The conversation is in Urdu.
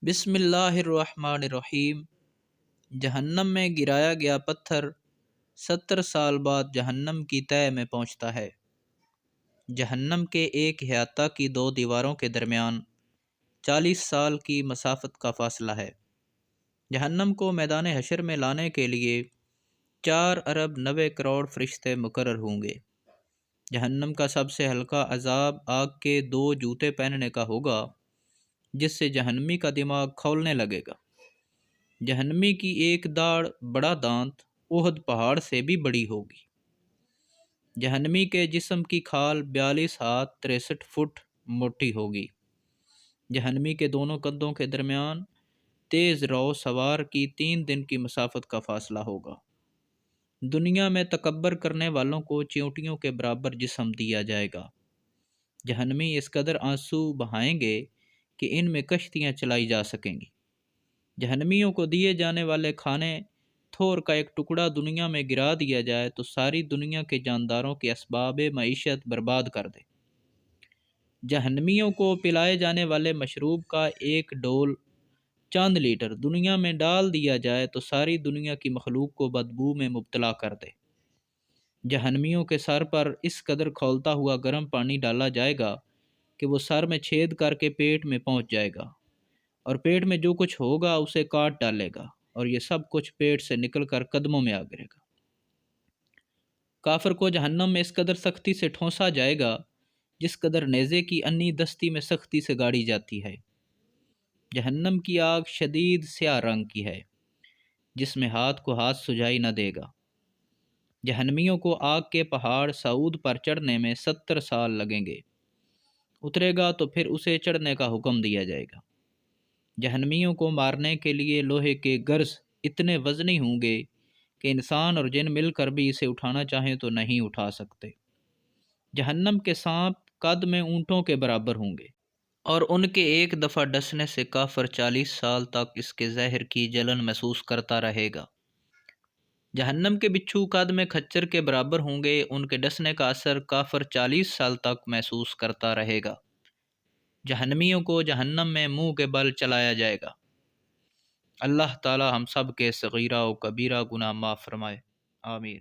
بسم اللہ الرحمن الرحیم۔ جہنم میں گرایا گیا پتھر 70 سال بعد جہنم کی تہہ میں پہنچتا ہے۔ جہنم کے ایک احاطہ کی 2 دیواروں کے درمیان 40 سال کی مسافت کا فاصلہ ہے۔ جہنم کو میدان حشر میں لانے کے لیے 4 ارب 90 کروڑ فرشتے مقرر ہوں گے۔ جہنم کا سب سے ہلکا عذاب آگ کے 2 جوتے پہننے کا ہوگا، جس سے جہنمی کا دماغ کھولنے لگے گا۔ جہنمی کی ایک داڑھ بڑا دانت احد پہاڑ سے بھی بڑی ہوگی۔ جہنمی کے جسم کی کھال 42 ہاتھ 63 فٹ موٹی ہوگی۔ جہنمی کے دونوں کندھوں کے درمیان تیز رو سوار کی 3 دن کی مسافت کا فاصلہ ہوگا۔ دنیا میں تکبر کرنے والوں کو چیونٹیوں کے برابر جسم دیا جائے گا۔ جہنمی اس قدر آنسو بہائیں گے کہ ان میں کشتیاں چلائی جا سکیں گی۔ جہنمیوں کو دیے جانے والے کھانے تھور کا ایک ٹکڑا دنیا میں گرا دیا جائے تو ساری دنیا کے جانداروں کے اسباب معیشت برباد کر دے۔ جہنمیوں کو پلائے جانے والے مشروب کا ایک ڈول چند لیٹر دنیا میں ڈال دیا جائے تو ساری دنیا کی مخلوق کو بدبو میں مبتلا کر دے۔ جہنمیوں کے سر پر اس قدر کھولتا ہوا گرم پانی ڈالا جائے گا کہ وہ سر میں چھید کر کے پیٹ میں پہنچ جائے گا، اور پیٹ میں جو کچھ ہوگا اسے کاٹ ڈالے گا، اور یہ سب کچھ پیٹ سے نکل کر قدموں میں آ گرے گا۔ کافر کو جہنم میں اس قدر سختی سے ٹھونسا جائے گا جس قدر نیزے کی انی دستی میں سختی سے گاڑی جاتی ہے۔ جہنم کی آگ شدید سیاہ رنگ کی ہے، جس میں ہاتھ کو ہاتھ سجائی نہ دے گا۔ جہنمیوں کو آگ کے پہاڑ سعود پر چڑھنے میں 70 سال لگیں گے۔ اترے گا تو پھر اسے چڑھنے کا حکم دیا جائے گا۔ جہنمیوں کو مارنے کے لیے لوہے کے گرز اتنے وزنی ہوں گے کہ انسان اور جن مل کر بھی اسے اٹھانا چاہیں تو نہیں اٹھا سکتے۔ جہنم کے سانپ قد میں اونٹوں کے برابر ہوں گے، اور ان کے ایک دفعہ ڈسنے سے کافر 40 سال تک اس کے زہر کی جلن محسوس کرتا رہے گا۔ جہنم کے بچھو قد میں کھچر کے برابر ہوں گے، ان کے ڈسنے کا اثر کافر 40 سال تک محسوس کرتا رہے گا۔ جہنمیوں کو جہنم میں منہ کے بل چلایا جائے گا۔ اللہ تعالی ہم سب کے صغیرہ و کبیرہ گناہ معاف فرمائے، آمین۔